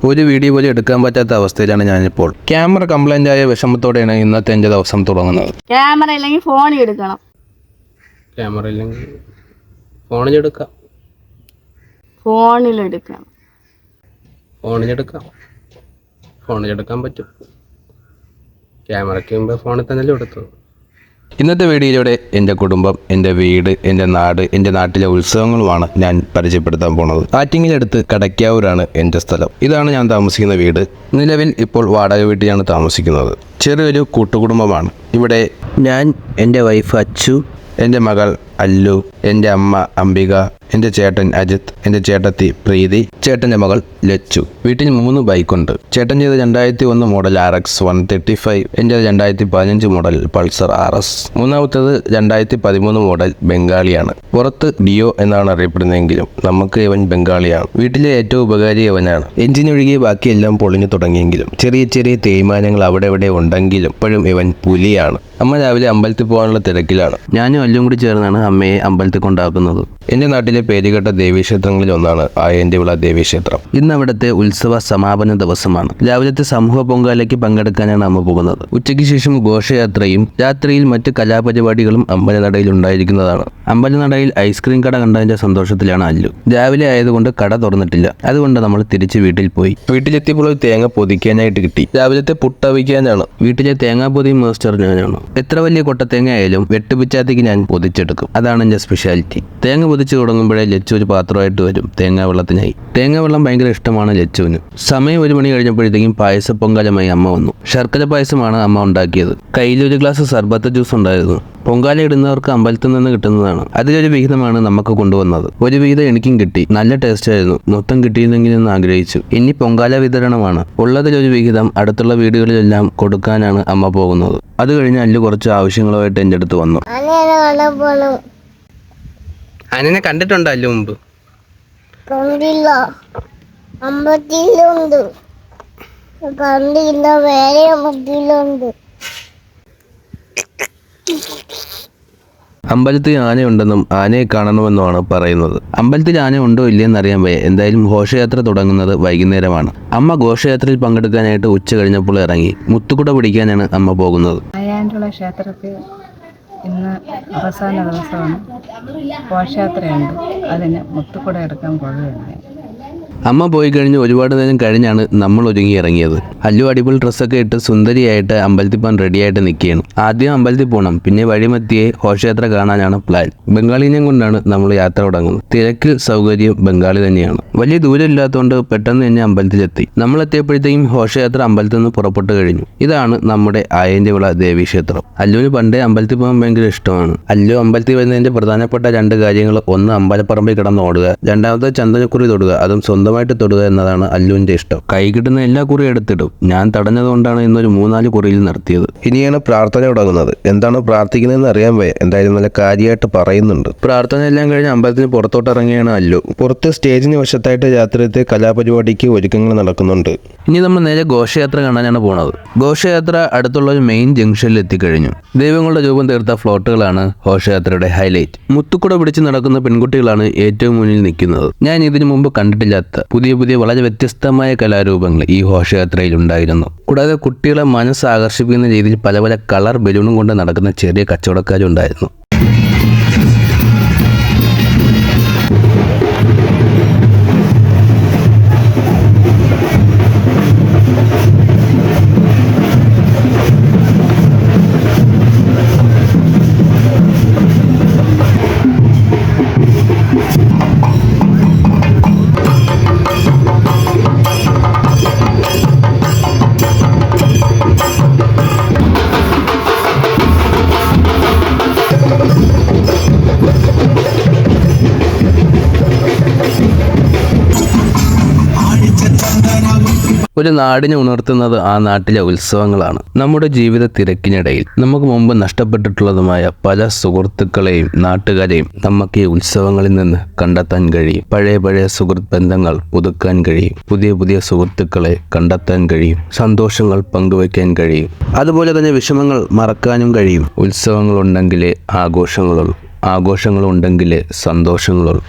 ഒരു വീഡിയോ പോലും എടുക്കാൻ പറ്റാത്ത അവസ്ഥയിലാണ് ഞാനിപ്പോൾ. ക്യാമറ കംപ്ലൈൻ്റ് ആയ വിഷമത്തോടെയാണ് ഇന്നത്തെ എൻ്റെ ദിവസം തുടങ്ങുന്നത്. ക്യാമറ ഇല്ലെങ്കിൽ ഫോണിൽ എടുക്കണം. ക്യാമറ ഇല്ലെങ്കിൽ ഫോണിലെടുക്കാം. ഫോണിലെടുക്കാൻ പറ്റും. ക്യാമറയ്ക്ക് മുമ്പ് ഫോണിൽ തന്നെ എടുത്തു. ഇന്നത്തെ വീഡിയോയിലൂടെ എൻ്റെ കുടുംബം, എൻ്റെ വീട്, എൻ്റെ നാട്, എൻ്റെ നാട്ടിലെ ഉത്സവങ്ങളുമാണ് ഞാൻ പരിചയപ്പെടുത്താൻ പോണത്. ആറ്റിങ്ങിലടുത്ത് കടയ്ക്കാവൂരാണ് എൻ്റെ സ്ഥലം. ഇതാണ് ഞാൻ താമസിക്കുന്ന വീട്. നിലവിൽ ഇപ്പോൾ വാടക വീട്ടിലാണ് താമസിക്കുന്നത്. ചെറിയൊരു കൂട്ടുകുടുംബമാണ്. ഇവിടെ ഞാൻ, എൻ്റെ വൈഫ് അച്ചു, എൻ്റെ മകൾ അല്ലു, എൻ്റെ അമ്മ അംബിക, എൻ്റെ ചേട്ടൻ അജിത്ത്, എൻ്റെ ചേട്ടത്തി പ്രീതി, ചേട്ടൻ്റെ മകൾ ലച്ചു. വീട്ടിൽ 3 ബൈക്കുണ്ട്. ചേട്ടൻ ചെയ്ത് 2001 മോഡൽ RX 135, എൻ്റെ 2015 മോഡൽ പൾസർ RS, മൂന്നാമത്തേത് 2013 മോഡൽ ബംഗാളിയാണ്. പുറത്ത് ഡിയോ എന്നാണ് അറിയപ്പെടുന്നതെങ്കിലും നമുക്ക് ഇവൻ ബംഗാളിയാണ്. വീട്ടിലെ ഏറ്റവും ഉപകാരി അവനാണ്. എഞ്ചിനൊഴികെ ബാക്കിയെല്ലാം പൊളിഞ്ഞു തുടങ്ങിയെങ്കിലും ചെറിയ ചെറിയ തേയ്മാനങ്ങൾ അവിടെ ഇവിടെ ഉണ്ടെങ്കിലും ഇപ്പോഴും ഇവൻ പുലിയാണ്. അമ്മ രാവിലെ അമ്പലത്തിൽ പോകാനുള്ള തിരക്കിലാണ്. ഞാനും അല്ലും കൂടി ചേർന്നാണ് അമ്മയെ അമ്പലത്തിൽ കൊണ്ടാക്കുന്നത്. എൻ്റെ നാട്ടിലെ പേരുകേട്ട ദേവീക്ഷേത്രങ്ങളിൽ ഒന്നാണ് ആയന്റെവിള ദേവീക്ഷേത്രം. ഇന്ന് അവിടുത്തെ ഉത്സവ സമാപന ദിവസമാണ്. രാവിലത്തെ സമൂഹ പൊങ്കാലയ്ക്ക് പങ്കെടുക്കാനാണ് അമ്മ പോകുന്നത്. ഉച്ചയ്ക്ക് ശേഷം ഘോഷയാത്രയും രാത്രിയിൽ മറ്റ് കലാപരിപാടികളും അമ്പലനടയിൽ ഉണ്ടായിരിക്കുന്നതാണ്. അമ്പലനടയിൽ ഐസ്ക്രീം കട കണ്ടതിന്റെ സന്തോഷത്തിലാണ് അല്ലു. രാവിലെ ആയതുകൊണ്ട് കട തുറന്നിട്ടില്ല. അതുകൊണ്ട് നമ്മൾ തിരിച്ച് വീട്ടിൽ പോയി. വീട്ടിലെത്തിയപ്പോൾ ഒരു തേങ്ങ പൊതിക്കാനായിട്ട് കിട്ടി. രാവിലത്തെ പുട്ടവിക്കാനാണ്. വീട്ടിലെ തേങ്ങാ പൊതി മാസ്റ്റർ ഞാനാണ്. എത്ര വലിയ കൊട്ടത്തേങ്ങ ആയാലും വെട്ടുപിച്ചാത്തേക്ക് ഞാൻ പൊതിച്ചെടുക്കും. അതാണ് എൻ്റെ സ്പെഷ്യാലിറ്റി. തേങ്ങ പൊതിച്ചു തുടങ്ങുമ്പോഴേ ലച്ചു ഒരു പാത്രമായിട്ട് വരും തേങ്ങാ വെള്ളത്തിനായി. തേങ്ങാ വെള്ളം ഭയങ്കര ഇഷ്ടമാണ് ലച്ചുവിന്. സമയം 1 മണി കഴിഞ്ഞപ്പോഴത്തേക്കും പായസ പൊങ്കാലമായി അമ്മ വന്നു. ശർക്കര പായസമാണ് അമ്മ ഉണ്ടാക്കിയത്. കയ്യിലൊരു ഗ്ലാസ് സർബത്ത് ജ്യൂസ് ഉണ്ടായിരുന്നു. പൊങ്കാല ഇടുന്നവർക്ക് അമ്പലത്തിൽ നിന്ന് കിട്ടുന്നതാണ്. അതിലൊരു വിഹിതമാണ് നമുക്ക് കൊണ്ടുവന്നത്. ഒരു വിഹിതം എനിക്കും കിട്ടി. നല്ല ടേസ്റ്റ് ആയിരുന്നു. മൊത്തം കിട്ടിയിരുന്നെങ്കിലെന്ന് ആഗ്രഹിച്ചു. ഇനി പൊങ്കാല വിതരണമാണ്. ഉള്ളതിലൊരു വിഹിതം അടുത്തുള്ള വീടുകളിലെല്ലാം കൊടുക്കാനാണ് അമ്മ പോകുന്നത്. അത് കഴിഞ്ഞ് അല്ലു കുറച്ച് ആവശ്യങ്ങളുമായിട്ട് എൻ്റെ അടുത്ത് വന്നു. അനനെ കണ്ടിട്ടുണ്ടോ അല്ലു മുമ്പ്? കണ്ടില്ല. അമ്പലത്തിലുണ്ട്. കണ്ടില്ല. വേറെ അമ്പലത്തിലുണ്ട്. അമ്പലത്തിൽ ആനയുണ്ടെന്നും ആനയെ കാണണമെന്നുമാണ് പറയുന്നത്. അമ്പലത്തിൽ ആന ഉണ്ടോ ഇല്ലയെന്ന് അറിയാൻ വയ്യ. എന്തായാലും ഘോഷയാത്ര തുടങ്ങുന്നത് വൈകുന്നേരമാണ്. അമ്മ ഘോഷയാത്രയിൽ പങ്കെടുക്കാനായിട്ട് ഉച്ച കഴിഞ്ഞപ്പോൾ ഇറങ്ങി. മുത്തുകുട പിടിക്കാനാണ് അമ്മ പോകുന്നത്. ആയന്റെവിള ക്ഷേത്രത്തിൽ ഇന്ന് അവസാന ദിവസമാണ്. ഘോഷയാത്രയുണ്ട്. അതിന് മുത്തുകുട എടുക്കാൻ പോകുകയാണ്. അമ്മ പോയി കഴിഞ്ഞ് ഒരുപാട് നേരം കഴിഞ്ഞാണ് നമ്മൾ ഒരുങ്ങി ഇറങ്ങിയത്. അല്ലു അടിപൊളി ഡ്രസ്സൊക്കെ ഇട്ട് സുന്ദരിയായിട്ട് അമ്പലത്തിൽ പോകാൻ റെഡിയായിട്ട് നിൽക്കുകയാണ്. ആദ്യം അമ്പലത്തിൽ പോകണം, പിന്നെ വഴിമത്തിയെ ഘോഷയാത്ര കാണാനാണ് പ്ലാൻ. ബംഗാളിനെ കൊണ്ടാണ് നമ്മൾ യാത്ര തുടങ്ങുന്നത്. തിരക്ക് സൗകര്യം ബംഗാളി തന്നെയാണ്. വലിയ ദൂരം ഇല്ലാത്തതുകൊണ്ട് പെട്ടെന്ന് തന്നെ അമ്പലത്തിലെത്തി. നമ്മളെത്തിയപ്പോഴത്തേക്കും ഘോഷയാത്ര അമ്പലത്തിൽ നിന്ന് പുറപ്പെട്ടു കഴിഞ്ഞു. ഇതാണ് നമ്മുടെ ആയന്റെവിള ദേവീക്ഷേത്രം. അല്ലുവിന് പണ്ടേ അമ്പലത്തിൽ പോകാൻ ഭയങ്കര ഇഷ്ടമാണ്. അല്ലു അമ്പലത്തിൽ വരുന്നതിന്റെ പ്രധാനപ്പെട്ട 2 കാര്യങ്ങൾ: ഒന്ന് അമ്പലപ്പറമ്പിൽ കിടന്ന് ഓടുക, രണ്ടാമത്തെ ചന്ദനക്കുറി തൊടുക. അതും സ്വന്തമായിട്ട് തൊടുക എന്നതാണ് അല്ലുവിന്റെ ഇഷ്ടം. കൈ കിട്ടുന്ന എല്ലാ കുറിയും എടുത്തിടും. ഞാൻ തടഞ്ഞതുകൊണ്ടാണ് ഇന്നൊരു 3-4 കുറിയിൽ നിർത്തിയത്. ഇനിയാണ് പ്രാർത്ഥന തുടങ്ങുന്നത്. എന്താണ് പ്രാർത്ഥിക്കുന്നതെന്ന് അറിയാൻ വയ്യ. എന്തായാലും നല്ല കാര്യമായിട്ട് പറയുന്നുണ്ട്. പ്രാർത്ഥന എല്ലാം കഴിഞ്ഞ് അമ്പലത്തിന് പുറത്തോട്ട് ഇറങ്ങിയാണ് അല്ലു. പുറത്ത് സ്റ്റേജിന് വശത്തായിട്ട് രാത്രിയത്തെ കലാപരിപാടിക്ക് ഒരുക്കങ്ങൾ നടക്കുന്നുണ്ട്. ഇനി നമ്മൾ നേരെ ഘോഷയാത്ര കാണാനാണ് പോണത്. ഘോഷയാത്ര അടുത്തുള്ള ഒരു മെയിൻ ജംഗ്ഷനിൽ എത്തിക്കഴിഞ്ഞു. ദൈവങ്ങളുടെ രൂപം തീർത്ത ഫ്ലോട്ടുകളാണ് ഘോഷയാത്രയുടെ ഹൈലൈറ്റ്. മുത്തുക്കുട പിടിച്ച് നടക്കുന്ന പെൺകുട്ടികളാണ് ഏറ്റവും മുന്നിൽ നിൽക്കുന്നത്. ഞാൻ ഇതിനു മുമ്പ് കണ്ടിട്ടില്ലാത്ത പുതിയ വളരെ വ്യത്യസ്തമായ കലാരൂപങ്ങൾ ഈ ഘോഷയാത്രയിൽ ഉണ്ടായിരുന്നു. കൂടാതെ കുട്ടികളെ മനസ്സ് ആകർഷിപ്പിക്കുന്ന രീതിയിൽ പല കളർ ബലൂണും കൊണ്ട് നടക്കുന്ന ചെറിയ കച്ചവടക്കാരും ഉണ്ടായിരുന്നു. ഒരു നാടിനെ ഉണർത്തുന്നത് ആ നാട്ടിലെ ഉത്സവങ്ങളാണ്. നമ്മുടെ ജീവിത തിരക്കിനിടയിൽ നമുക്ക് മുമ്പ് നഷ്ടപ്പെട്ടിട്ടുള്ളതുമായ പല സുഹൃത്തുക്കളെയും നാട്ടുകാരെയും നമുക്ക് ഈ ഉത്സവങ്ങളിൽ നിന്ന് കണ്ടെത്താൻ കഴിയും. പഴയ സുഹൃത്ത് ബന്ധങ്ങൾ പുതുക്കാൻ കഴിയും. പുതിയ സുഹൃത്തുക്കളെ കണ്ടെത്താൻ കഴിയും. സന്തോഷങ്ങൾ പങ്കുവയ്ക്കാൻ കഴിയും. അതുപോലെ തന്നെ വിഷമങ്ങൾ മറക്കാനും കഴിയും. ഉത്സവങ്ങളുണ്ടെങ്കിലേ ആഘോഷങ്ങളുള്ളൂ. ആഘോഷങ്ങളുണ്ടെങ്കിലേ സന്തോഷങ്ങളുള്ളൂ.